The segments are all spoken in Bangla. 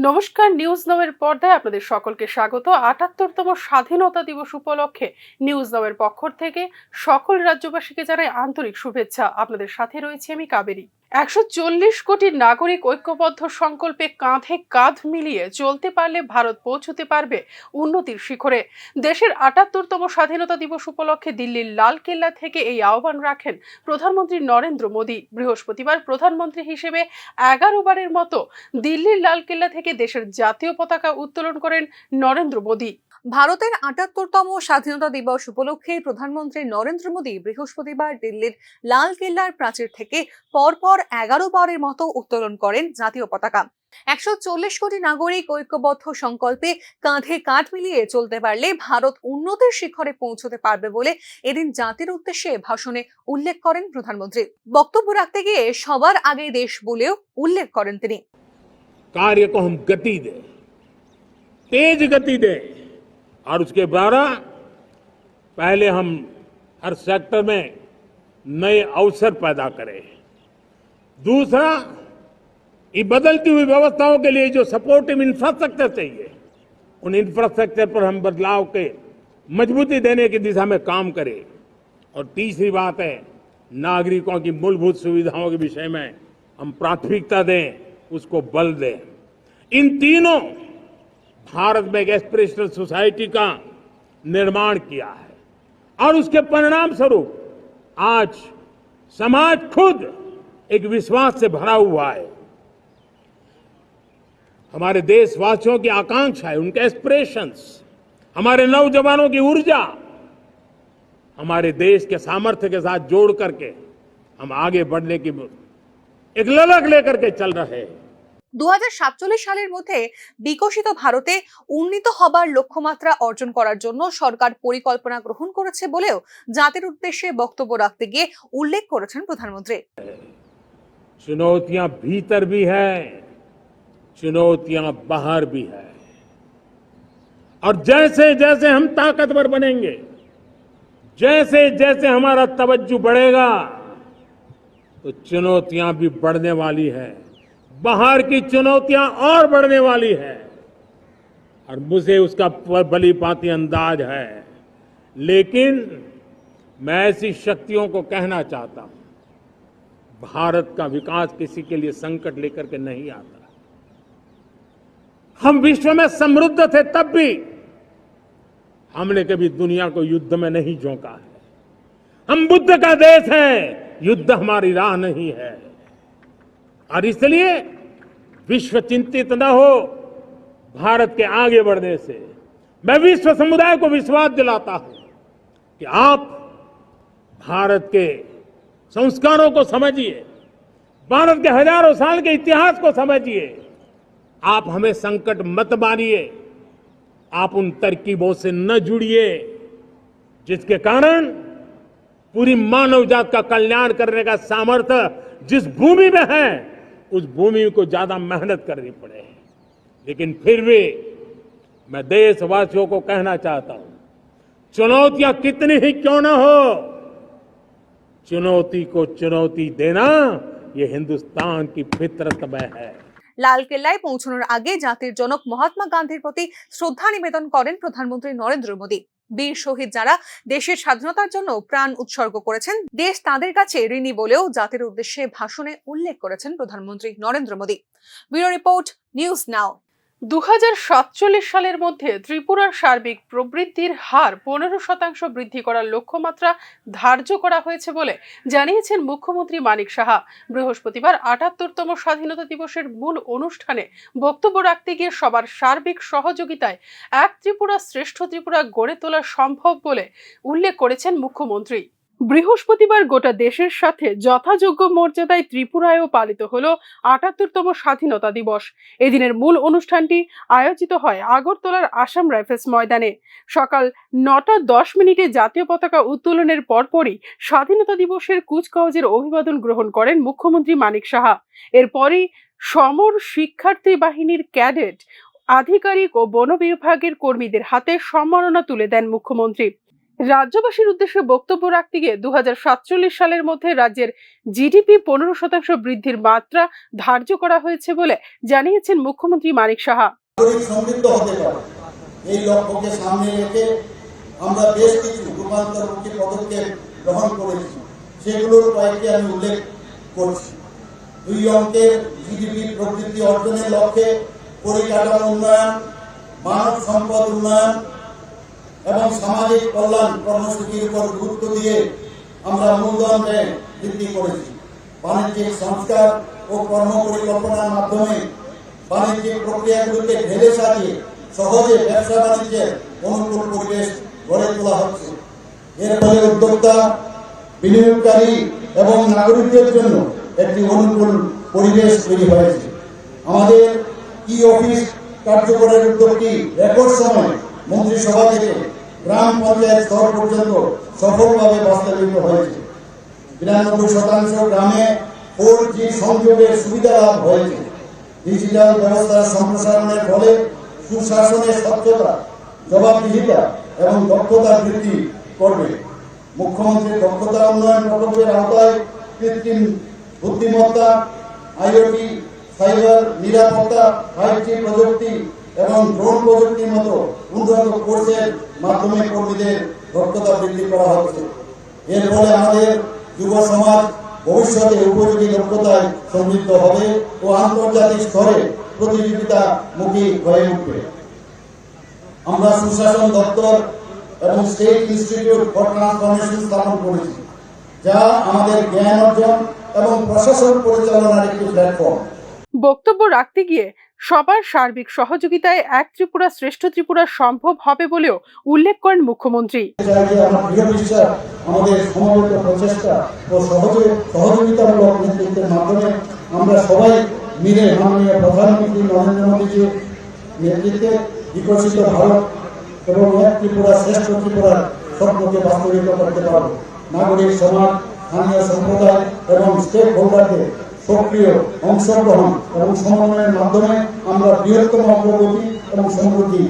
নমস্কার, নিউজ নাওয়ের পর্দায় আপনাদের সকলকে স্বাগত। ৭৮তম স্বাধীনতা দিবস উপলক্ষে নিউজ নাওয়ের পক্ষ থেকে সকল রাজ্যবাসীকে জানাই আন্তরিক শুভেচ্ছা। আপনাদের সাথে রয়েছে আমি কাবেরী। ১৪০ কোটি নাগরিক ঐক্যবদ্ধ সংকল্পে কাঁধে কাঁধ মিলিয়ে চলতে পারলে ভারত পৌঁছতে পারবে উন্নতির শিখরে। দেশের ৭৮তম স্বাধীনতা দিবস উপলক্ষে দিল্লির লালকেল্লা থেকে এই আহ্বান রাখেন প্রধানমন্ত্রী নরেন্দ্র মোদী। বৃহস্পতিবার প্রধানমন্ত্রী হিসেবে ১১ বারের মতো দিল্লির লালকেল্লা থেকে দেশের জাতীয় পতাকা উত্তোলন করেন নরেন্দ্র মোদী। ভারতের ৭৮তম স্বাধীনতা দিবস উপলক্ষে প্রধানমন্ত্রী নরেন্দ্র মোদী বৃহস্পতিবার দিল্লির লালকেল্লার প্রাচীর থেকে পরপর ১১ বারের মতো উত্তোলন করেন জাতীয় পতাকা। ১৪০ কোটি নাগরিক ঐক্যবদ্ধ সংকল্পে কাঁধে কাঁধ মিলিয়ে চলতে পারলে ভারত উন্নতির শিখরে পৌঁছতে পারবে বলে এদিন জাতির উদ্দেশ্যে ভাষণে উল্লেখ করেন প্রধানমন্ত্রী। বক্তব্য রাখতে গিয়ে সবার আগে দেশ বলেও উল্লেখ করেন তিনি। कार्य को हम गति दें, तेज गति दें और उसके द्वारा पहले हम हर सेक्टर में नए अवसर पैदा करें। दूसरा, ये बदलती हुई व्यवस्थाओं के लिए जो सपोर्टिव इंफ्रास्ट्रक्चर चाहिए, उन इंफ्रास्ट्रक्चर पर हम बदलाव के मजबूती देने की दिशा में काम करें। और तीसरी बात है, नागरिकों की मूलभूत सुविधाओं के विषय में हम प्राथमिकता दें, उसको बल दें। इन तीनों भारत में एक एस्पिरेशनल सोसाइटी का निर्माण किया है और उसके परिणाम स्वरूप आज समाज खुद एक विश्वास से भरा हुआ है। हमारे देशवासियों की आकांक्षा है, उनके एस्पिरेशंस, हमारे नौजवानों की ऊर्जा हमारे देश के सामर्थ्य के साथ जोड़ करके हम आगे बढ़ने की एक ललक लेकर के चल रहे हैं। ২০৪৭ সালের মধ্যে বিকশিত ভারতে উন্নীত হবার লক্ষ্যমাত্রা অর্জন করার জন্য সরকার পরিকল্পনা গ্রহণ করেছে বলেও জাতির উদ্দেশ্যে বক্তব্য রাখতে গিয়ে উল্লেখ করেছেন প্রধানমন্ত্রী। चुनौतियां भीतर भी है, चुनौतियां बाहर भी है, और जैसे जैसे हम ताकतवर बनेंगे, जैसे जैसे हमारा तवज्जो बढ़ेगा, तो चुनौतियां भी बढ़ने वाली है, बाहर की चुनौतियां और बढ़ने वाली है, और मुझे उसका भली भांति अंदाज है। लेकिन मैं ऐसी शक्तियों को कहना चाहता हूं, भारत का विकास किसी के लिए संकट लेकर के नहीं आता। हम विश्व में समृद्ध थे तब भी हमने कभी दुनिया को युद्ध में नहीं झोंका है। हम बुद्ध का देश है, युद्ध हमारी राह नहीं है। और इसलिए विश्व चिंतित न हो भारत के आगे बढ़ने से। मैं विश्व समुदाय को विश्वास दिलाता हूं कि आप भारत के संस्कारों को समझिए, भारत के हजारों साल के इतिहास को समझिए। आप हमें संकट मत मानिए, आप उन तरकीबों से न जुड़िए जिसके कारण पूरी मानव जात का कल्याण करने का सामर्थ्य जिस भूमि में है, उस भूमि को ज्यादा मेहनत करनी पड़े। लेकिन फिर भी मैं देशवासियों को कहना चाहता हूं, चुनौतियां कितनी ही क्यों न हो, चुनौती को चुनौती देना ये हिंदुस्तान की फितरत में है। লালকেল্লায় পৌঁছানোর আগে জাতির জনক মহাত্মা গান্ধীর প্রতি শ্রদ্ধা নিবেদন করেন প্রধানমন্ত্রী নরেন্দ্র মোদী। বীর শহীদ যারা দেশের স্বাধীনতার জন্য প্রাণ উৎসর্গ করেছেন, দেশ তাদের কাছে ঋণী বলেও জাতির উদ্দেশ্যে ভাষণে উল্লেখ করেছেন প্রধানমন্ত্রী Narendra Modi. Bureau report, news নাও। ২০৪৭ সালের মধ্যে ত্রিপুরার সার্বিক প্রবৃদ্ধির হার ১৫% বৃদ্ধি করার লক্ষ্যমাত্রা ধার্য করা হয়েছে বলে জানিয়েছেন মুখ্যমন্ত্রী মানিক সাহা। বৃহস্পতিবার ৭৮তম স্বাধীনতা দিবসের মূল অনুষ্ঠানে বক্তব্য রাখতে গিয়ে সবার সার্বিক সহযোগিতায় এক ত্রিপুরা শ্রেষ্ঠ ত্রিপুরা গড়ে তোলা সম্ভব বলে উল্লেখ করেছেন মুখ্যমন্ত্রী। বৃহস্পতিবার গোটা দেশের সাথে যথাযোগ্য মর্যাদায় ত্রিপুরায়ও পালিত হলো ৭৮তম স্বাধীনতা দিবস। এদিনের মূল অনুষ্ঠানটি আয়োজিত হয় আগরতলার আসাম রাইফেলস ময়দানে। সকাল ৯টা ১০ জাতীয় পতাকা উত্তোলনের পরপরই স্বাধীনতা দিবসের কুচকাওয়াজের অভিবাদন গ্রহণ করেন মুখ্যমন্ত্রী মানিক সাহা। এরপরই সমর শিক্ষার্থী বাহিনীর ক্যাডেট, আধিকারিক ও বন বিভাগের কর্মীদের হাতে সম্মাননা তুলে দেন মুখ্যমন্ত্রী। রাজ্যবাসীর উদ্দেশ্যে বক্তব্য রাখতে গিয়ে 2047 সালের মধ্যে রাজ্যের জিডিপি 15% বৃদ্ধির মাত্রা ধার্য করা হয়েছে বলে জানিয়েছেন মুখ্যমন্ত্রী মানিক সাহা। সমৃদ্ধ হতে পারে এই লক্ষ্যকে সামনে রেখে আমরা বেশ কিছু রূপান্তরমুখী পদক্ষেপ গ্রহণ করেছি, সেগুলোর কয়েকটি আমি উল্লেখ করছি। 2 অঙ্কের জিডিপি প্রবৃদ্ধি অর্জনের লক্ষ্যে পরিকাঠামো উন্নয়ন, মানব সম্পদ উন্নয়ন এবং সামাজিক কল্যাণ কর্মসূচির উপর গুরুত্ব দিয়ে আমরা মূলধন ব্যয় বৃদ্ধি করেছি। বাণিজ্যিক সংস্কার ও কর্ম পরিকল্পনার মাধ্যমে বাণিজ্যিক প্রক্রিয়াগুলিকে ঢেলে সাজিয়ে সহজে ব্যবসা বাণিজ্যের অনুকূল পরিবেশ গড়ে তোলা হচ্ছে। এর ফলে উদ্যোক্তা, বিনিয়োগকারী এবং নাগরিকদের জন্য একটি অনুকূল পরিবেশ তৈরি হয়েছে। আমাদের ই অফিস কার্যকরের উদ্যোগটি রেকর্ড সময়ে মন্ত্রিসভা থেকে গ্রাম পঞ্চায়েত স্তর পর্যন্ত সফলভাবে বাস্তবায়িত হয়েছে। 92% গ্রামে 4G সংযোগের সুবিধা লাভ হয়েছে। ডিজিটাল ব্যবস্থার সম্প্রসারণের ফলে সুশাসনের স্বচ্ছতা, জবাবদিহিতা এবং দক্ষতা বৃদ্ধি করবে। মুখ্যমন্ত্রীর দক্ষতা উন্নয়ন প্রকল্পের আওতায় কৃত্রিম বুদ্ধিমত্তা, আইওটি, সাইবার নিরাপত্তা, 5G প্রযুক্তি এবং ড্রোন প্রযুক্তির মতো উন্নত কোর্সের মাধ্যমে কর্মীদের দক্ষতা বৃদ্ধি করা হচ্ছে। এর ফলে আমাদের যুব সমাজ ভবিষ্যতে উপযোগী দক্ষতায় সমৃদ্ধ হবে ও আন্তর্জাতিক স্তরে প্রতিযোগিতামুখী হয়ে উঠবে। আমরা সুশাসন দপ্তর এবং স্টেট ইনস্টিটিউট ফর ট্রান্সফরমেশন স্থাপন করেছি, যা আমাদের জ্ঞান অর্জন এবং প্রশাসন পরিচালনার একটি প্ল্যাটফর্ম। বক্তব্য রাখতে গিয়ে সবার সার্বিক সহযোগিতায় এক ত্রিপুরা শ্রেষ্ঠ ত্রিপুরা সম্ভব হবে বলেও উল্লেখ করেন মুখ্যমন্ত্রী। আমার দৃঢ় বিশ্বাস আমাদের সমবেত প্রচেষ্টা ও সহযোগিতামূলক নেতৃত্বের মাধ্যমে আমরা সবাই মিলে মাননীয় প্রধানমন্ত্রী নরেন্দ্র মোদীজির নেতৃত্বে বিকশিত ভারত এবং এক ত্রিপুরা শ্রেষ্ঠ ত্রিপুরার স্বপ্নকে বাস্তবায়িত করতে পারব। নাগরিক সমাজ, স্থানীয় সম্প্রদায় এবং স্টেক হোল্ডারদের সক্রিয় অংশগ্রহণ এবং সমন্বয়ের মাধ্যমে আমরা বৃহত্তম অগ্রগতি এবং সমৃদ্ধি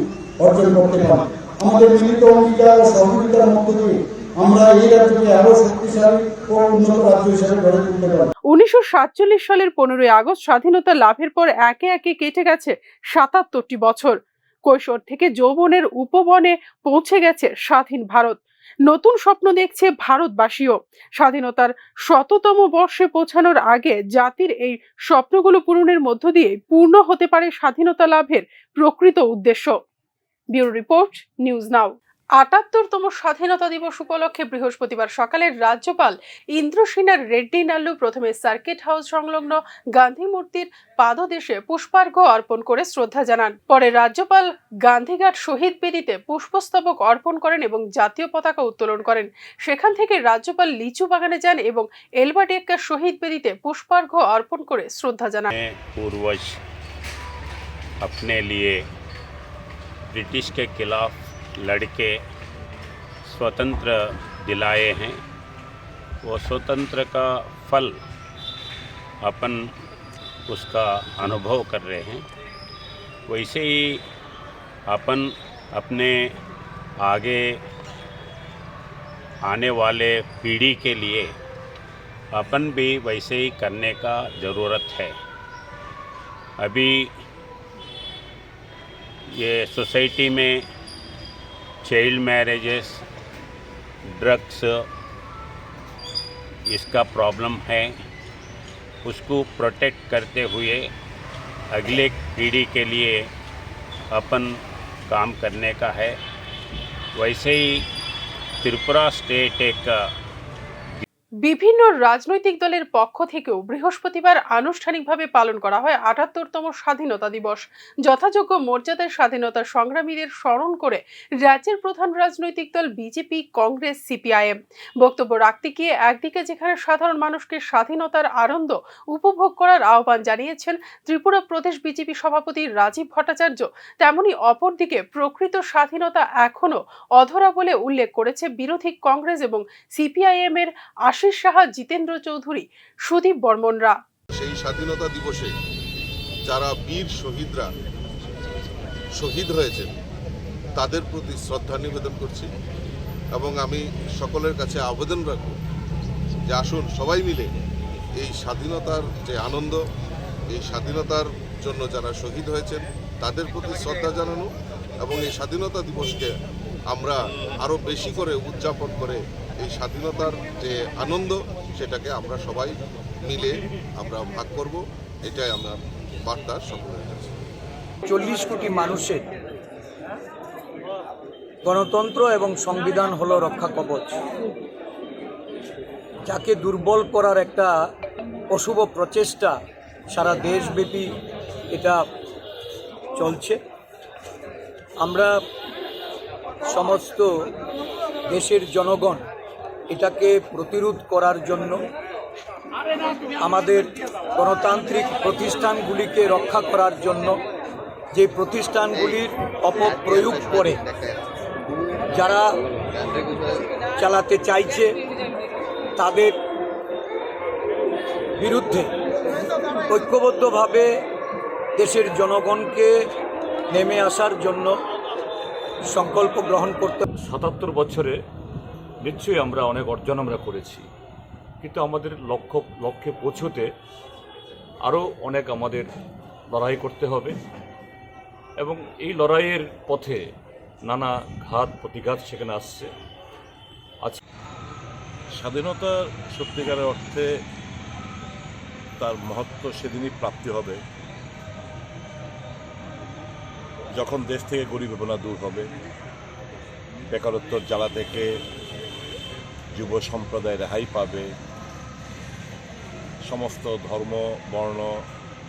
অর্জন করতে পারি। আমাদের মিলিত অঙ্গীকার ও সহযোগিতার মধ্য দিয়ে আমরা এই রাজ্যকে আরো শক্তিশালী ও উন্নত রাজ্য হিসেবে গড়ে তুলতে পারি। 1947 সালের 15ই আগস্ট স্বাধীনতা লাভের পর একে একে কেটে গেছে 77টি বছর। কৈশোর থেকে যৌবনের উপবনে পৌঁছে গেছে স্বাধীন ভারত। নতুন স্বপ্ন দেখছে ভারতবাসীও। স্বাধীনতার 100তম বর্ষে পৌঁছানোর আগে জাতির এই স্বপ্নগুলো পূরণের মধ্য দিয়ে পূর্ণ হতে পারে স্বাধীনতা লাভের প্রকৃত উদ্দেশ্য। Bureau report, news now. ৭৮তম স্বাধীনতা দিবস উপলক্ষে বৃহস্পতিবার সকালে রাজ্যপাল ইন্দ্রসেনার রেড্ডি নাল্লু প্রথমে সার্কিট হাউস সংলগ্ন গান্ধী মূর্তির পাদদেশে পুষ্পার্ঘ্য অর্পণ করে শ্রদ্ধা জানান। পরে রাজ্যপাল গান্ধীঘাট শহীদ বেদিতে পুষ্পস্তবক অর্পণ করেন এবং জাতীয় পতাকা উত্তোলন করেন। সেখান থেকে রাজ্যপাল লিচু বাগানে যান এবং এলবার্ট এক্কা শহীদ বেদিতে পুষ্পার্ঘ্য অর্পণ করে শ্রদ্ধা জানান। पूर्वज अपने लिए ब्रिटिश के खिलाफ लड़के स्वतंत्र दिलाए हैं, वो स्वतंत्र का फल अपन उसका अनुभव कर रहे हैं। वैसे ही अपन अपने आगे आने वाले पीढ़ी के लिए अपन भी वैसे ही करने का ज़रूरत है। अभी ये सोसाइटी में चाइल्ड मैरिजेस, ड्रग्स, इसका प्रॉब्लम है। उसको प्रोटेक्ट करते हुए अगले पीढ़ी के लिए अपन काम करने का है। वैसे ही त्रिपुरा स्टेट एक বিভিন্ন রাজনৈতিক দলের পক্ষ থেকেও বৃহস্পতিবার আনুষ্ঠানিকভাবে পালন করা হয় ৭৮তম স্বাধীনতা দিবস। যথাযোগ্য মর্যাদায় স্বাধীনতা সংগ্রামীদের স্মরণ করে রাজ্যের প্রধান রাজনৈতিক দল বিজেপি, কংগ্রেস, সিপিআইএম বক্তব্য রাখতে গিয়ে একদিকে যেখানে সাধারণ মানুষকে স্বাধীনতার আনন্দ উপভোগ করার আহ্বান জানিয়েছেন ত্রিপুরা প্রদেশ বিজেপি সভাপতি রাজীব ভট্টাচার্য, তেমনি অপরদিকে প্রকৃত স্বাধীনতা এখনো অধরা বলে উল্লেখ করেছে বিরোধী কংগ্রেস এবং সিপিআইএম এর আশিস সাহা, জিতেন্দ্র চৌধুরী, সুদীপ বর্মনরা। সেই স্বাধীনতা দিবসে যারা বীর শহীদরা শহীদ হয়েছেন তাদের প্রতি শ্রদ্ধা নিবেদন করছি এবং আমি সকলের কাছে আবেদন রাখব যে আসুন সবাই মিলে এই স্বাধীনতার যে আনন্দ, এই স্বাধীনতার জন্য যারা শহীদ হয়েছেন তাদের প্রতি শ্রদ্ধা জানানো এবং এই স্বাধীনতা দিবসকে আমরা আরও বেশি করে উদযাপন করে এই স্বাধীনতার যে আনন্দ সেটাকে আমরা সবাই মিলে আমরা ভাগ করব, এটাই আমার বার্তা সকলের কাছে। 40 কোটি মানুষের গণতন্ত্র এবং সংবিধান হলো রক্ষা কবচ, যাকে দুর্বল করার একটা অশুভ প্রচেষ্টা সারা দেশব্যাপী এটা চলছে। আমরা সমস্ত দেশের জনগণ এটাকে প্রতিরোধ করার জন্য আমাদের গণতান্ত্রিক প্রতিষ্ঠানগুলিকে রক্ষা করার জন্য যে প্রতিষ্ঠানগুলির অপপ্রয়োগ করে যারা চালাতে চাইছে তাদের বিরুদ্ধে ঐক্যবদ্ধভাবে দেশের জনগণকে নেমে আসার জন্য সংকল্প গ্রহণ করতে। ৭৭ বছরে নিশ্চয়ই আমরা অনেক অর্জন আমরা করেছি, কিন্তু আমাদের লক্ষ্যে পৌঁছতে আরও অনেক আমাদের লড়াই করতে হবে এবং এই লড়াইয়ের পথে নানা ঘাত প্রতিঘাত সেখানে আসছে। স্বাধীনতা সত্যিকারের অর্থে তার মহত্ব সেদিনই প্রাপ্তি হবে যখন দেশ থেকে গরিবনা দূর হবে, বেকারত্বর জ্বালা থেকে যুব সম্প্রদায় রেহাই পাবে, সমস্ত ধর্ম বর্ণ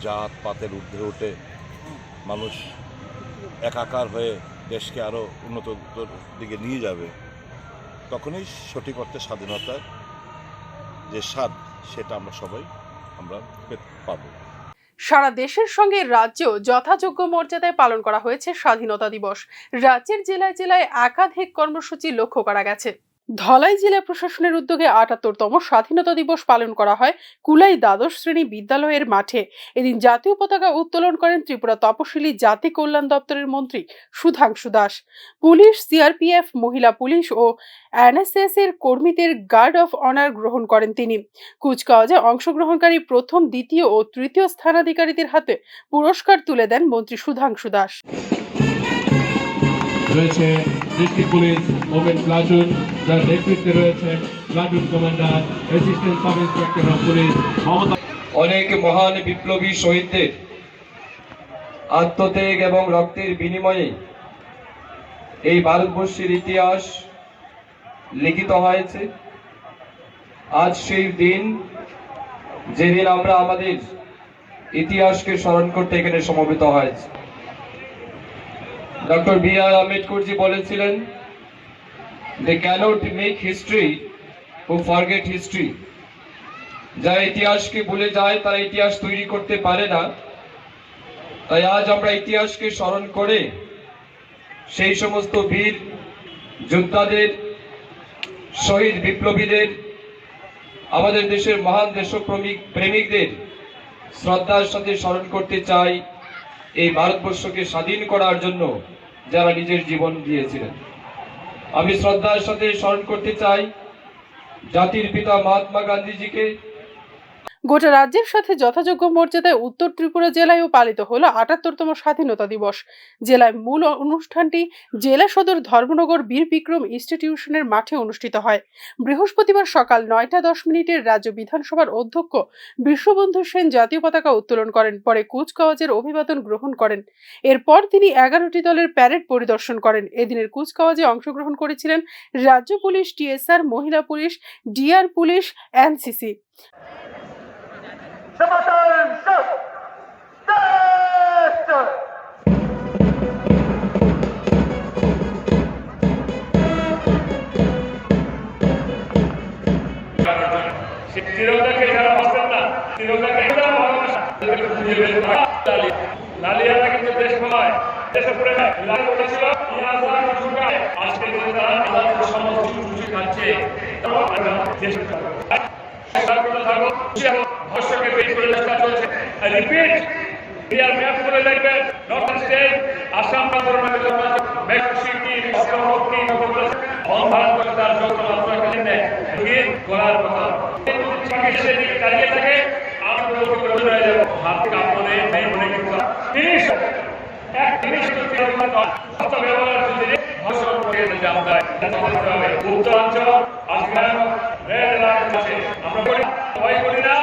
জাত পাতের ঊর্ধ্বে উঠে মানুষ একাকার হয়ে দেশকে আরও উন্নত দিকে নিয়ে যাবে, তখনই সঠিক অর্থে স্বাধীনতার যে স্বাদ সেটা আমরা সবাই পাবো। সারা দেশের সঙ্গে রাজ্যেও যথাযোগ্য মর্যাদায় পালন করা হয়েছে স্বাধীনতা দিবস। রাজ্যের জেলায় জেলায় একাধিক কর্মসূচি লক্ষ্য করা গেছে। ধলাই জেলা প্রশাসনের উদ্যোগে ৭৮তম স্বাধীনতা দিবস পালন করা হয় কুলাই দ্বাদশ শ্রেণী বিদ্যালয়ের মাঠে। এদিন জাতীয় পতাকা উত্তোলন করেন ত্রিপুরা তপশিলি জাতি কল্যাণ দপ্তরের মন্ত্রী সুধাংশু দাস। পুলিশ, সিআরপিএফ, মহিলা পুলিশ ও এনএসএস এর কর্মীদের গার্ড অফ অনার গ্রহণ করেন তিনি। কুচকাওয়াজে অংশগ্রহণকারী প্রথম, দ্বিতীয় ও তৃতীয় স্থানাধিকারীদের হাতে পুরস্কার তুলে দেন মন্ত্রী সুধাংশু দাস। রয়েছে ডিস্ট্রিক্ট পুলিশ ওমেন প্লাটুন, যার নেতৃত্বে রয়েছে platoon commander assistant sub inspector of police Mamata. অনেক মহান বিপ্লবী শহীদদের আত্মত্যাগ এবং রক্তের বিনিময়ে এই ভারতবর্ষের ইতিহাস লিখিত হয়েছে। আজ সেই দিন যেদিন আমরা আমাদের ইতিহাসকে স্মরণ করতে এখানে সমবেত হয়েছে। Doctor B.R.. আম্বেদকরজি বলেছিলেন, they cannot make history who forget history. যারা ইতিহাসকে ভুলে যায় তারা ইতিহাস তৈরি করতে পারে না। তাই আজ আমরা ইতিহাসকে স্মরণ করে সেই সমস্ত বীর যোদ্ধাদের, শহীদ বিপ্লবীদের, আমাদের দেশের মহান দেশপ্রেমিকদের শ্রদ্ধার সাথে স্মরণ করতে চাই এই ভারতবর্ষকে স্বাধীন করার জন্য যারা নিজের জীবন দিয়েছিলেন। আমি শ্রদ্ধার সাথে স্মরণ করতে চাই জাতির পিতা মহাত্মা গান্ধীজিকে। গোটা রাজ্যের সাথে যথাযোগ্য মর্যাদায় উত্তর ত্রিপুরা জেলায়ও পালিত হলো ৭৮তম স্বাধীনতা দিবস। জেলায় মূল অনুষ্ঠানটি জেলা সদর ধর্মনগর বীর বিক্রম ইনস্টিটিউশনের মাঠে অনুষ্ঠিত হয়। বৃহস্পতিবার সকাল ৯টা ১০ রাজ্য বিধানসভার অধ্যক্ষ বিশ্ববন্ধু সেন জাতীয় পতাকা উত্তোলন করেন। পরে কুচকাওয়াজের অভিবাদন গ্রহণ করেন। এরপর তিনি ১১টি দলের প্যারেড পরিদর্শন করেন। এদিনের কুচকাওয়াজে অংশগ্রহণ করেছিলেন রাজ্য পুলিশ, টিএসআর, মহিলা পুলিশ, ডিআর পুলিশ, এনসিসি। তিরঙ্গাকে যারা বাঁচেন না, তিরঙ্গাকে লালিয়ারা কিন্তু দেশ নয়, দেশে পড়ে যায়। বলেছিল আজকে সমস্ত খুশি খাচ্ছে ভাষ্যকে বের করে চেষ্টা চলছে। রিপিট, ক্লিয়ার ম্যাপ করে দেখবেন নর্থ স্টেট, আসাম, ধারণ করে তার যৌন মাত্রাকে রোগীর গলার কথা চিকিৎসা দিকে দাঁড়িয়ে থাকে আমরা রোগী করে রয়ে যাব হাত কাঁপনে নেই মনে কিন্তু এক জিনিস ব্যবহার যদি ভাষণ করে আমরা উত্তরাঞ্চল আজকে রেড লাইন আছে আমরা বলি ভয় করি না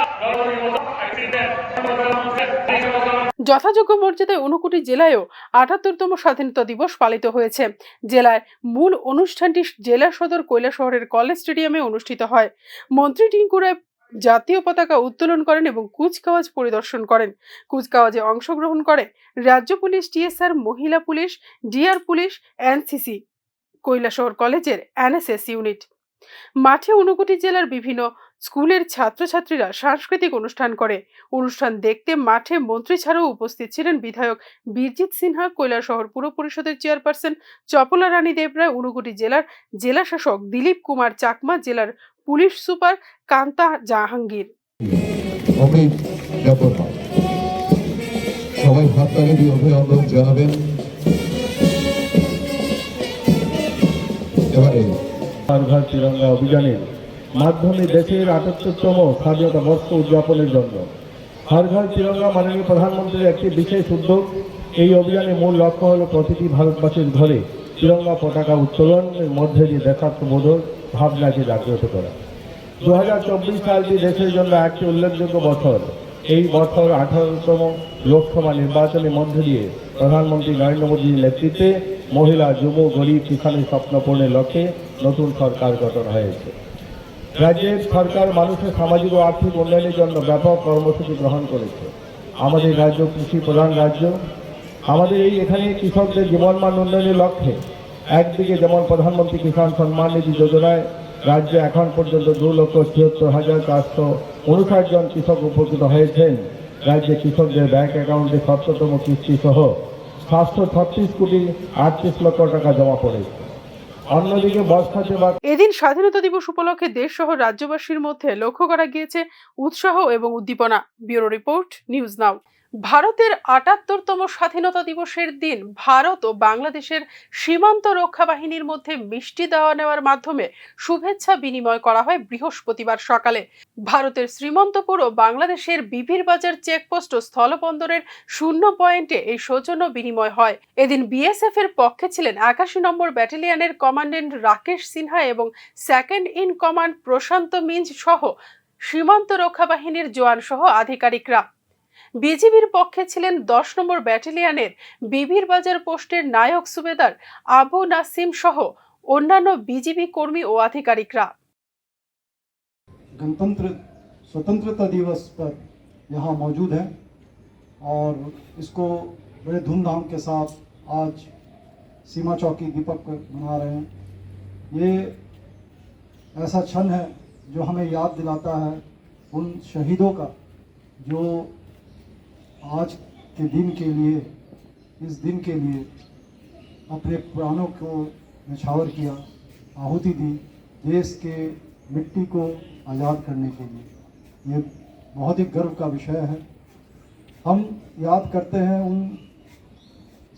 যথাযোগ্য মর্যাদায় ঊনকোটি জেলায়ও ৭৮তম স্বাধীনতা দিবস পালিত হয়েছে। জেলার মূল অনুষ্ঠানটি জেলা সদর কৈলাসহরের কলেজ স্টেডিয়ামে অনুষ্ঠিত হয়। মন্ত্রী টিঙ্কু রায় জাতীয় পতাকা উত্তোলন করেন এবং কুচকাওয়াজ পরিদর্শন করেন। কুচকাওয়াজে অংশগ্রহণ করে রাজ্য পুলিশ, টিএসআর, মহিলা police, DR police, NCC, Kailashahar কলেজের এনএসএস ইউনিট। মাঠে ঊনকোটি জেলার বিভিন্ন স্কুলের ছাত্রছাত্রীরা সাংস্কৃতিক অনুষ্ঠান করে। অনুষ্ঠান দেখতে মাঠে মন্ত্রী ছাড়াও উপস্থিত ছিলেন বিধায়ক বীরজিৎ সিনহা, কৈলাসহর পুর পরিষদের চেয়ারপারসন চপলা রানী দেবরায়, ঊনকোটি জেলার জেলা শাসক দিলীপ কুমার চাকমা, জেলার পুলিশ সুপার কান্তা জাহাঙ্গীর। সবাই হাত তালি দিয়ে অভিনন্দন জানাবেন। এবারে हर घर तिरंगा অভিযানের মাধ্যমে দেশের ৭৮তম স্বাধীনতা বর্ষ উদযাপনের জন্য হর ঘর তিরঙ্গা মাননীয় প্রধানমন্ত্রীর একটি বিশেষ উদ্যোগ। এই অভিযানের মূল লক্ষ্য হল প্রতিটি ভারতবাসীর ঘরে তিরঙ্গা পতাকা উত্তোলনের মধ্যে দিয়ে দেশাত্মবোধক ভাবনাকে জাগ্রত করা। ২০২৪ সালটি দেশের জন্য একটি উল্লেখযোগ্য বছর। এই বছর ১৮তম লোকসভা নির্বাচনের মধ্যে দিয়ে প্রধানমন্ত্রী নরেন্দ্র মোদীর নেতৃত্বে মহিলা, যুব, গরিব, কিষাণের স্বপ্ন পূরণের লক্ষ্যে নতুন সরকার গঠন হয়েছে। রাজ্যের সরকার মানুষের সামাজিক ও আর্থিক উন্নয়নের জন্য ব্যাপক কর্মসূচি গ্রহণ করেছে। আমাদের রাজ্য কৃষি প্রধান রাজ্য। আমাদের এখানে কৃষকদের জীবনমান উন্নয়নের লক্ষ্যে একদিকে যেমন প্রধানমন্ত্রী কিষাণ সম্মান নিধি যোজনায় রাজ্যে এখন পর্যন্ত ২,৭৪,৪৫৯ জন কৃষক উপকৃত হয়েছেন। রাজ্যে কৃষকদের ব্যাংক অ্যাকাউন্টে ৭০তম কিস্তি সহ ৭৩৬ কোটি ৩৮ লক্ষ টাকা জমা পড়েছে। অন্যদিকে এদিন স্বাধীনতা দিবস উপলক্ষে দেশ সহ রাজ্যবাসীর মধ্যে লক্ষ্য করা গিয়েছে উৎসাহ এবং উদ্দীপনা। ব্যুরো রিপোর্ট, নিউজ নাও। ভারতের ৭৮তম স্বাধীনতা দিবসের দিন ভারত ও বাংলাদেশের সীমান্ত রক্ষা বাহিনীর মধ্যে মিষ্টি দেওয়া নেওয়ার মাধ্যমে শুভেচ্ছা বিনিময় করা হয় বৃহস্পতিবার সকালে। ভারতের শ্রীমন্তপুর ও বাংলাদেশের বিবির বাজার চেকপোস্ট ও স্থলবন্দরের ০ পয়েন্টে এই সৌজন্য বিনিময় হয়। এদিন বিএসএফ এর পক্ষে ছিলেন ৮১ নম্বর ব্যাটালিয়নের কমান্ড্যান্ট রাকেশ সিনহা এবং সেকেন্ড ইন কমান্ড প্রশান্ত মিঞ্জ সহ সীমান্ত রক্ষা বাহিনীর জওয়ান সহ আধিকারিকরা। বিজিবির পক্ষে ছিলেন ১০ নম্বর ব্যাটালিয়নের বিবির বাজার পোস্টের নায়ক সুবেদার আবু নাসিম সহ অন্যান্য বিজিবি কর্মী ও আধিকারিকরা। स्वतंत्रता दिवस पर यहाँ मौजूद हैं और इसको बड़े धूमधाम के साथ आज सीमा चौकी दीपक मना रहे हैं। ये ऐसा क्षण है जो हमें याद दिलाता है उन शहीदों का जो आज के दिन के लिए, इस दिन के लिए अपने प्राणों को न्यौछावर किया, आहुति दी देश के मिट्टी को आज़ाद करने के लिए। ये बहुत ही गर्व का विषय है। हम याद करते हैं उन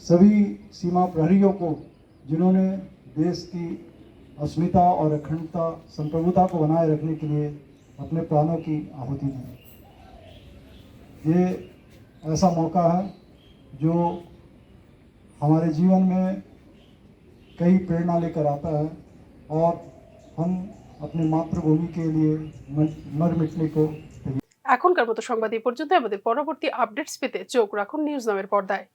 सभी सीमा प्रहरियों को जिन्होंने देश की अस्मिता और अखंडता, संप्रभुता को बनाए रखने के लिए अपने प्राणों की आहुति दी। ये ऐसा मौका है जो हमारे जीवन में कई प्रेरणा लेकर आता है और हम अपनी मातृभूमि के लिए मर मिटने को। এখনকার মতো সংবাদ এই পর্যন্ত। আমাদের পরবর্তী আপডেটস পেতে চোখ রাখুন নিউজ নামের পর্দায়।